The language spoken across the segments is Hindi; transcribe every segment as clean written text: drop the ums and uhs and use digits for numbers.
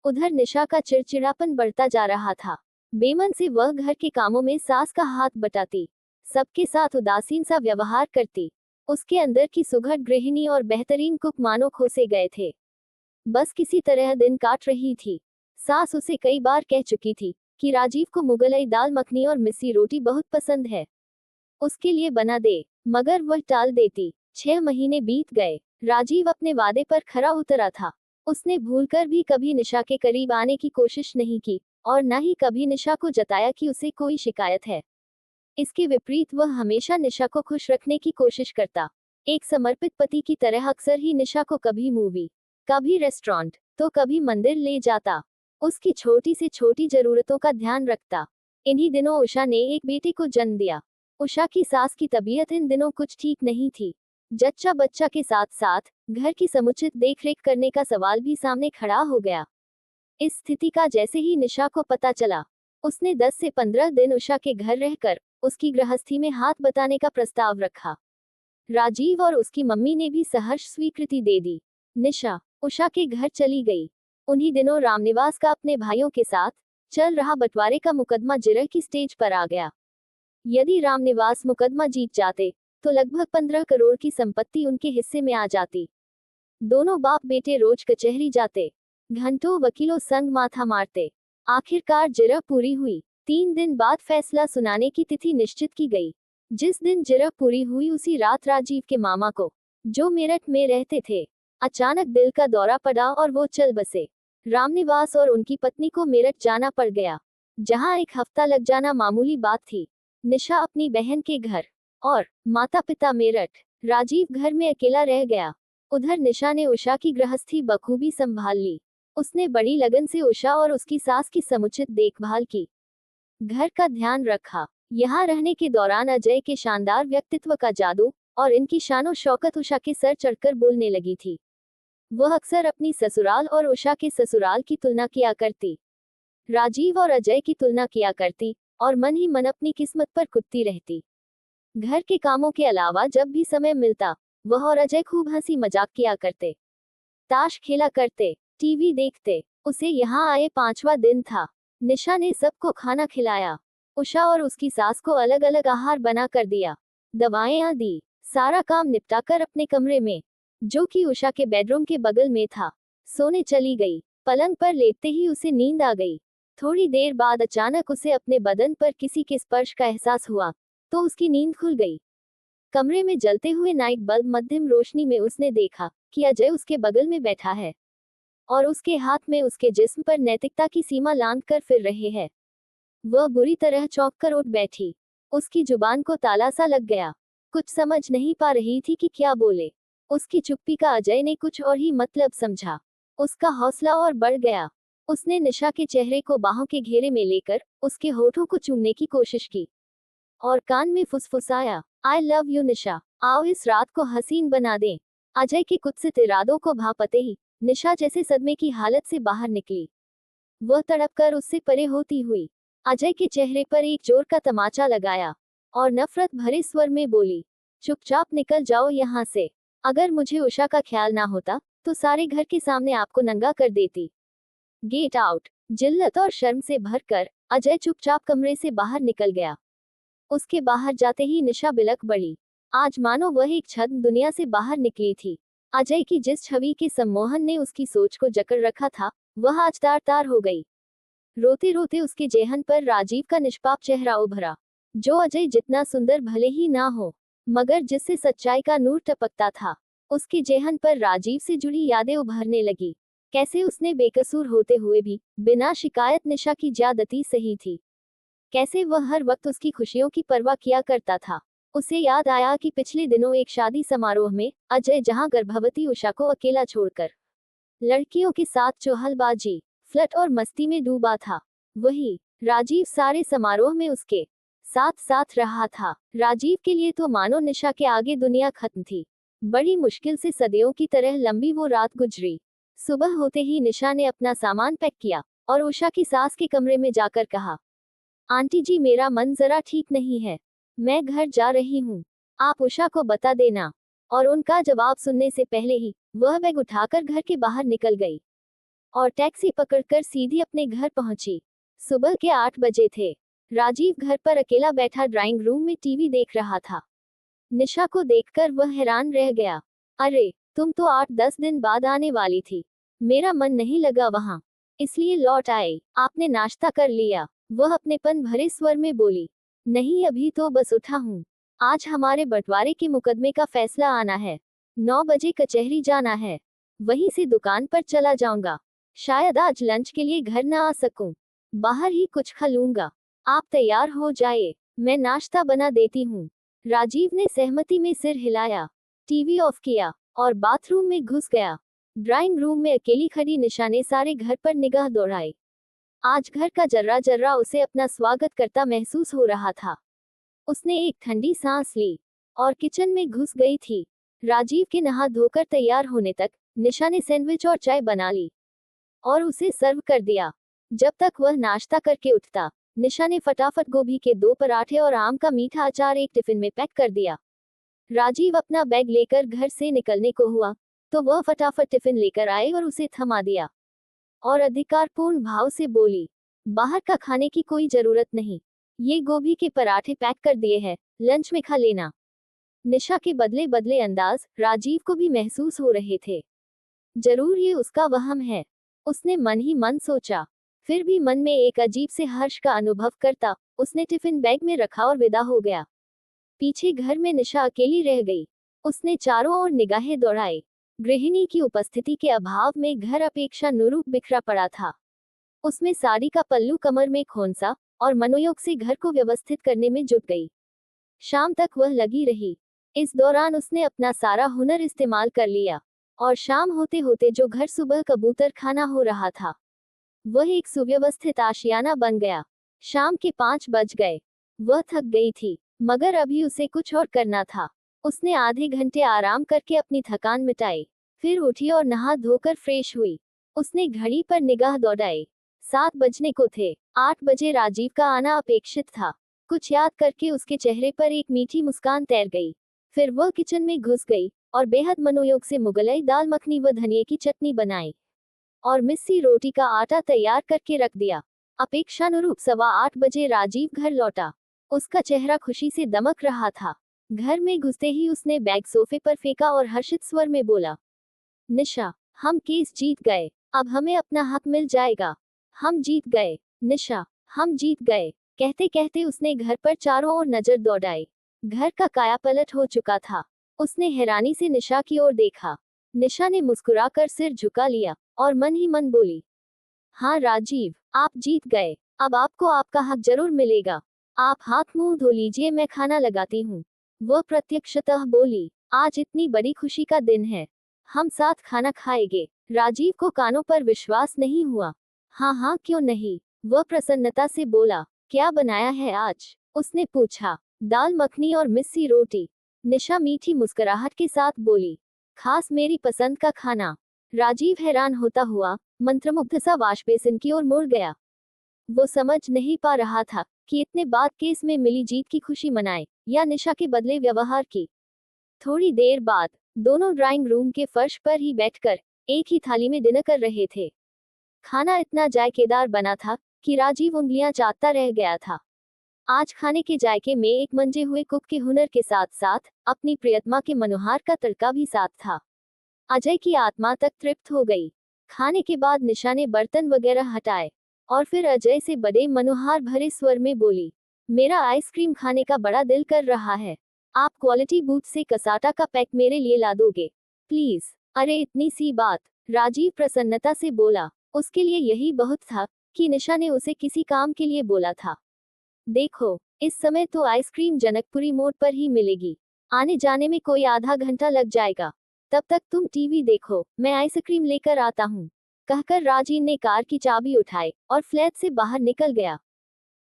उधर निशा का चिड़चिड़ापन बढ़ता जा रहा था। बेमन से वह घर के कामों में सास का हाथ बटाती, सबके साथ उदासीन सा व्यवहार करती। उसके अंदर की सुघड़ गृहिणी और बेहतरीन कुक मानो खोसे गए थे। बस किसी तरह दिन काट रही थी। सास उसे कई बार कह चुकी थी कि राजीव को मुगलई दाल मखनी और मिस्सी रोटी बहुत पसंद है, उसके लिए बना दे, मगर वह टाल देती। 6 महीने बीत गए। राजीव अपने वादे पर खरा उतरा था। उसने भूलकर भी कभी निशा के करीब आने की कोशिश नहीं की, और न ही कभी निशा को जताया कि उसे कोई शिकायत है। इसके विपरीत वह हमेशा निशा को खुश रखने की कोशिश करता। एक समर्पित पति की तरह अक्सर ही निशा को कभी मूवी, कभी रेस्टोरेंट, तो कभी मंदिर ले जाता। उसकी छोटी से छोटी जरूरतों का ध्यान रखता। इन्हीं दिनों उषा ने एक बेटे को जन्म दिया। उषा की सास की तबीयत इन दिनों कुछ ठीक नहीं थी। जच्चा बच्चा के साथ साथ घर की समुचित देखरेख करने का सवाल भी सामने खड़ा हो गया। इस स्थिति का जैसे ही निशा को पता चला, उसने 10 से 15 दिन उषा के घर रहकर उसकी गृहस्थी में हाथ बटाने का प्रस्ताव रखा। राजीव और उसकी मम्मी ने भी सहर्ष स्वीकृति दे दी। निशा उषा के घर चली गई। उन्हीं दिनों रामनिवास का अपने भाइयों के साथ चल रहा बंटवारे का मुकदमा जिरह की स्टेज पर आ गया। यदि रामनिवास मुकदमा जीत जाते तो लगभग 15 करोड़ की संपत्ति उनके हिस्से में आ जाती। दोनों बाप बेटे रोज कचहरी जाते, घंटों वकीलों संग माथा मारते। आखिरकार जिरह पूरी हुई। 3 दिन बाद फैसला सुनाने की तिथि निश्चित की गई। जिस दिन जिरह पूरी हुई उसी रात राजीव के मामा को, जो मेरठ में रहते थे, अचानक दिल का दौरा पड़ा और वो चल बसे। रामनिवास और उनकी पत्नी को मेरठ जाना पड़ गया, जहां एक हफ्ता लग जाना मामूली बात थी। निशा अपनी बहन के घर और माता पिता मेरठ। राजीव घर में अकेला रह गया। उधर निशा ने उषा की गृहस्थी बखूबी संभाल ली। उसने बड़ी लगन से उषा और उसकी सास की समुचित देखभाल की, घर का ध्यान रखा। यहाँ रहने के दौरान अजय के शानदार व्यक्तित्व का जादू और इनकी शानो शौकत उषा के सर चढ़कर बोलने लगी थी। वह अक्सर अपनी ससुराल और उषा के ससुराल की तुलना किया करती, राजीव और अजय की तुलना किया करती, और मन ही मन अपनी किस्मत पर कुदती रहती। घर के कामों के अलावा जब भी समय मिलता, वह और अजय खूब हंसी मजाक किया करते, ताश खेला करते, टीवी देखते। उसे यहाँ आए 5वां दिन था। निशा ने सबको खाना खिलाया। उषा और उसकी सास को अलग अलग आहार बना कर दिया, दवाएं दी। सारा काम निपटाकर अपने कमरे में, जो कि उषा के बेडरूम के बगल में था, सोने चली गई। पलंग पर लेटते ही उसे नींद आ गई। थोड़ी देर बाद अचानक उसे अपने बदन पर किसी के स्पर्श का एहसास हुआ, तो उसकी नींद खुल गई। कमरे में जलते हुए नाइट बल्ब मध्यम रोशनी में उसने देखा कि अजय उसके बगल में बैठा है और उसके हाथ में उसके जिस्म पर नैतिकता की सीमा लांघ कर फिर रहे हैं। वह बुरी तरह चौंक कर उठ बैठी। उसकी जुबान को ताला सा लग गया। कुछ समझ नहीं पा रही थी कि क्या बोले। उसकी चुप्पी का अजय ने कुछ और ही मतलब समझा। उसका हौसला और बढ़ गया। उसने निशा के चेहरे को बाहों के घेरे में लेकर उसके होठों को चूमने की कोशिश की और कान में फुसफुसाया, आई लव यू निशा, आओ इस रात को हसीन बना दें। अजय के कुत्सित इरादों को भांपते ही निशा जैसे सदमे की हालत से बाहर निकली। वह तड़पकर उससे परे होती हुई अजय के चेहरे पर एक जोर का तमाचा लगाया और नफरत भरे स्वर में बोली, चुपचाप निकल जाओ यहाँ से। अगर मुझे उषा का ख्याल ना होता तो सारे घर के सामने आपको नंगा कर देती। Get out. जिल्लत और शर्म से भरकर अजय चुपचाप कमरे से बाहर निकल गया। उसके बाहर जाते ही निशा बिलक पड़ी। आज मानो वह एक छद्म दुनिया से बाहर निकली थी। अजय की जिस छवि के सम्मोहन ने उसकी सोच को जकड़ रखा था, वह आज तार तार हो गई। रोते रोते उसके जेहन पर राजीव का निष्पाप चेहरा उभरा, जो अजय जितना सुंदर भले ही ना हो, मगर जिससे सच्चाई का नूर टपकता था। उसके जेहन पर राजीव से जुड़ी यादें उभरने लगी। कैसे उसने बेकसूर होते हुए भी बिना शिकायत निशा की ज्यादती सही थी। कैसे वह हर वक्त उसकी खुशियों की परवाह किया करता था। उसे याद आया कि पिछले दिनों एक शादी समारोह में अजय जहां गर्भवती उषा को अकेला छोड़कर लड़कियों के साथ चौहलबाजी, फ्लर्ट और मस्ती में डूबा था, वही राजीव सारे समारोह में उसके साथ साथ रहा था। राजीव के लिए तो मानो निशा के आगे दुनिया खत्म थी। बड़ी मुश्किल से सदियों की तरह लंबी वो रात गुजरी। सुबह होते ही निशा ने अपना सामान पैक किया और उषा की सास के कमरे में जाकर कहा, आंटी जी मेरा मन जरा ठीक नहीं है, मैं घर जा रही हूँ, आप उषा को बता देना। और उनका जवाब सुनने से पहले ही वह बैग उठाकर घर के बाहर निकल गई। और टैक्सी पकड़कर सीधी अपने घर पहुंची। सुबह के 8 बजे थे। राजीव घर पर अकेला बैठा ड्राइंग रूम में टीवी देख रहा था। निशा को देखकर वह हैरान रह गया। अरे, तुम तो 8-10 दिन बाद आने वाली थी। मेरा मन नहीं लगा वहां, इसलिए लौट आए। आपने नाश्ता कर लिया? वह अपनेपन भरे स्वर में बोली। नहीं, अभी तो बस उठा हूँ। आज हमारे बंटवारे के मुकदमे का फैसला आना है। 9 बजे कचहरी जाना है। वहीं से दुकान पर चला जाऊंगा। शायद आज लंच के लिए घर न आ सकूं। बाहर ही कुछ खा लूंगा। आप तैयार हो जाइए, मैं नाश्ता बना देती हूँ। राजीव ने सहमति में सिर हिलाया, टीवी ऑफ किया और बाथरूम में घुस गया। ड्राइंग रूम में अकेली खड़ी निशा ने सारे घर पर निगाह दौड़ाई। आज घर का जर्रा जर्रा उसे अपना स्वागत करता महसूस हो रहा था। उसने एक ठंडी सांस ली और किचन में घुस गई थी। राजीव के नहा धोकर तैयार होने तक निशा ने सैंडविच और चाय बना ली और उसे सर्व कर दिया। जब तक वह नाश्ता करके उठता, निशा ने फटाफट गोभी के 2 पराठे और आम का मीठा अचार एक टिफिन में पैक कर दिया। राजीव अपना बैग लेकर घर से निकलने को हुआ तो वह फटाफट टिफिन लेकर आए और उसे थमा दिया और अधिकारपूर्ण भाव से बोली, बाहर का खाने की कोई जरूरत नहीं। ये गोभी के पराठे पैक कर दिए हैं, लंच में खा लेना। निशा के बदले बदले अंदाज राजीव को भी महसूस हो रहे थे। जरूर ये उसका वहम है, उसने मन ही मन सोचा। फिर भी मन में एक अजीब से हर्ष का अनुभव करता उसने टिफिन बैग में रखा और विदा हो गया। पीछे घर में निशा अकेली रह गई। उसने चारों ओर निगाहें दौड़ाई। गृहिणी की उपस्थिति के अभाव में घर अपेक्षानुरूप बिखरा पड़ा था। उसमें साड़ी का पल्लू कमर में खोंसा और मनोयोग से घर को व्यवस्थित करने में जुट गई। शाम तक वह लगी रही। इस दौरान उसने अपना सारा हुनर इस्तेमाल कर लिया और शाम होते होते जो घर सुबह कबूतर खाना हो रहा था, वह एक सुव्यवस्थित आशियाना बन गया। शाम के 5 बज गए। वह थक गई थी, मगर अभी उसे कुछ और करना था। उसने आधे घंटे आराम करके अपनी थकान मिटाई, फिर उठी और नहा धोकर फ्रेश हुई। उसने घड़ी पर निगाह दौड़ाई। 7 बजने को थे। 8 बजे राजीव का आना अपेक्षित था। कुछ याद करके उसके चेहरे पर एक मीठी मुस्कान तैर गई। फिर वह किचन में घुस गई और बेहद मनोयोग से मुगलई दाल मखनी व धनिये की चटनी बनाई और मिस्सी रोटी का आटा तैयार करके रख दिया। अपेक्षानुरूप 7:15 बजे राजीव घर लौटा। उसका चेहरा खुशी से दमक रहा था। घर में घुसते ही उसने बैग सोफे पर फेंका और हर्षित स्वर में बोला, निशा, हम केस जीत गए। अब हमें अपना हक मिल जाएगा। हम जीत गए निशा, हम जीत गए। कहते कहते उसने घर पर चारों ओर नजर दौड़ाई। घर का कायापलट हो चुका था। उसने हैरानी से निशा की ओर देखा। निशा ने मुस्कुराकर सिर झुका लिया और मन ही मन बोली, हाँ राजीव, आप जीत गए। अब आपको आपका हक जरूर मिलेगा। आप हाथ मुंह धो लीजिए, मैं खाना लगाती हूँ। वह प्रत्यक्षतः बोली, आज इतनी बड़ी खुशी का दिन है, हम साथ खाना खाएंगे। राजीव को कानों पर विश्वास नहीं हुआ। हाँ हाँ, क्यों नहीं, वह प्रसन्नता से बोला। क्या बनाया है आज? उसने पूछा। दाल मखनी और मिस्सी रोटी। निशा मीठी मुस्कुराहट के साथ बोली, खास मेरी पसंद का खाना। राजीव हैरान होता हुआ मंत्रमुग्ध सा वाश बेसिन की ओर मुड़ गया। वो समझ नहीं पा रहा था कि इतने बाद केस में मिली जीत की खुशी मनाए या निशा के बदले व्यवहार की। थोड़ी देर बाद दोनों ड्राइंग रूम के फर्श पर ही बैठकर एक ही थाली में डिनर कर रहे थे। खाना इतना जायकेदार बना था कि राजीव उंगलियां चाटता रह गया था। आज खाने के जायके में एक मंजे हुए कुक के हुनर के साथ साथ अपनी प्रियतमा के मनोहार का तड़का भी साथ था। अजय की आत्मा तक तृप्त हो गई। खाने के बाद निशा ने बर्तन वगैरह हटाए और फिर अजय से बड़े मनोहार भरे स्वर में बोली, मेरा आइसक्रीम खाने का बड़ा दिल कर रहा है। आप क्वालिटी बूथ से कसाटा का पैक मेरे लिए ला दोगे प्लीज? अरे इतनी सी बात, राजीव प्रसन्नता से बोला। उसके लिए यही बहुत था कि निशा ने उसे किसी काम के लिए बोला था। देखो, इस समय तो आइसक्रीम जनकपुरी मोड़ पर ही मिलेगी। आने जाने में कोई आधा घंटा लग जाएगा। तब तक तुम टीवी देखो, मैं आइसक्रीम लेकर आता हूँ। कहकर राजीव ने कार की चाबी उठाई और फ्लैट से बाहर निकल गया।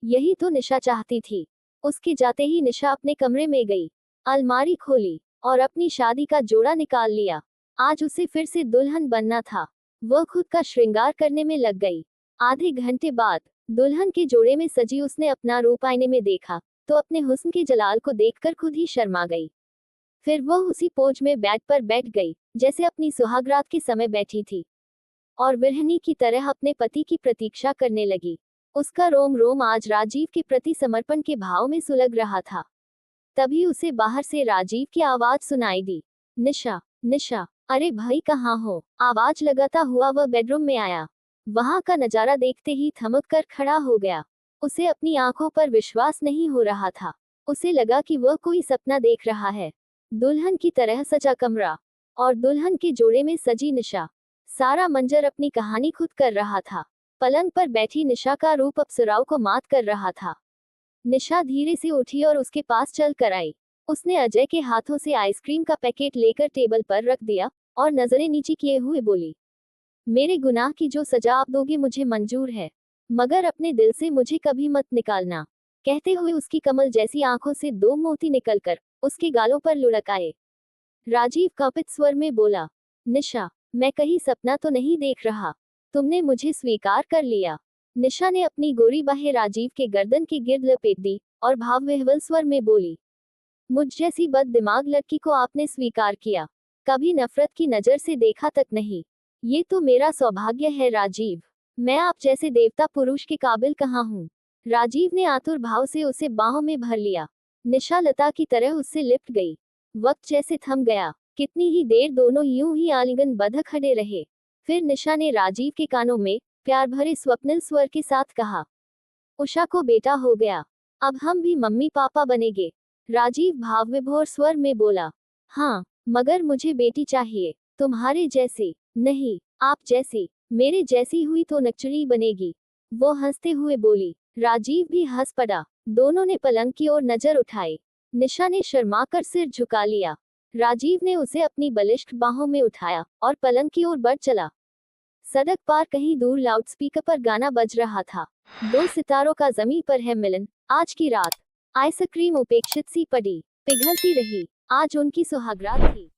यही तो निशा चाहती थी। उसके जाते ही निशा अपने कमरे में गई, अलमारी खोली और अपनी शादी का जोड़ा निकाल लिया। आज उसे फिर से दुल्हन बनना था। वह खुद का श्रृंगार करने में लग गई। आधे घंटे बाद दुल्हन के जोड़े में सजी उसने अपना रूप आईने में देखा तो अपने हुस्न के जलाल को देखकर खुद ही शर्मा गई। फिर वह उसी पोज में बेड पर बैठ गई जैसे अपनी सुहागरात के समय बैठी थी। और गृहिणी की तरह अपने पति की प्रतीक्षा करने लगी। उसका रोम रोम आज राजीव के प्रति समर्पण के भाव में सुलग रहा था। तभी उसे बाहर से राजीव की आवाज सुनाई दी। निशा, निशा, अरे भाई कहाँ हो? आवाज लगाता हुआ वह बेडरूम में आया। वहां का नजारा देखते ही थमक कर खड़ा हो गया। उसे अपनी आंखों पर विश्वास नहीं हो रहा था। उसे लगा कि वह कोई सपना देख रहा है। दुल्हन की तरह सजा कमरा और दुल्हन के जोड़े में सजी निशा। सारा मंजर अपनी कहानी खुद कर रहा था। पलंग पर बैठी निशा का रूप अप्सराओं को मात कर रहा था। निशा धीरे से उठी और उसके पास चल कर आई। उसने अजय के हाथों से आइसक्रीम का पैकेट लेकर टेबल पर रख दिया और नजरें नीची किए हुए बोली, मेरे गुनाह की जो सजा आप दोगे मुझे मंजूर है, मगर अपने दिल से मुझे कभी मत निकालना। कहते हुए उसकी कमल जैसी आंखों से दो मोती निकलकर उसके गालों पर लुढ़क आए। राजीव कंपित स्वर में बोला, निशा, मैं कहीं सपना तो नहीं देख रहा, तुमने मुझे स्वीकार कर लिया। निशा ने अपनी गोरी बाहें राजीव के गर्दन के गिर्द लपेट दी और भावविह्वल स्वर में बोली, मुझ जैसी बद दिमाग लड़की को आपने स्वीकार किया, कभी नफरत की नजर से देखा तक नहीं। ये तो मेरा सौभाग्य है राजीव, मैं आप जैसे देवता पुरुष के काबिल कहाँ हूँ। राजीव ने आतुर भाव से उसे बाहों में भर लिया। निशा लता की तरह उससे लिपट गई। वक्त जैसे थम गया। कितनी ही देर दोनों यूं ही आलिंगन बंध खड़े रहे। फिर निशा ने राजीव के कानों में प्यार भरे स्वप्निल स्वर के साथ कहा, उषा को बेटा हो गया, अब हम भी मम्मी पापा बनेंगे। राजीव भावविभोर स्वर में बोला, हाँ, मगर मुझे बेटी चाहिए, तुम्हारे जैसी नहीं, आप जैसी। मेरे जैसी हुई तो नकचड़ी बनेगी, वो हंसते हुए बोली। राजीव भी हंस पड़ा। दोनों ने पलंग की ओर नजर उठाई। निशा ने शर्माकर सिर झुका लिया। राजीव ने उसे अपनी बलिष्ठ बाहों में उठाया और पलंग की ओर बढ़ चला। सड़क पार कहीं दूर लाउडस्पीकर पर गाना बज रहा था, दो सितारों का जमीन पर है मिलन, आज की रात। आइसक्रीम उपेक्षित सी पड़ी, पिघलती रही, आज उनकी सुहागरात थी।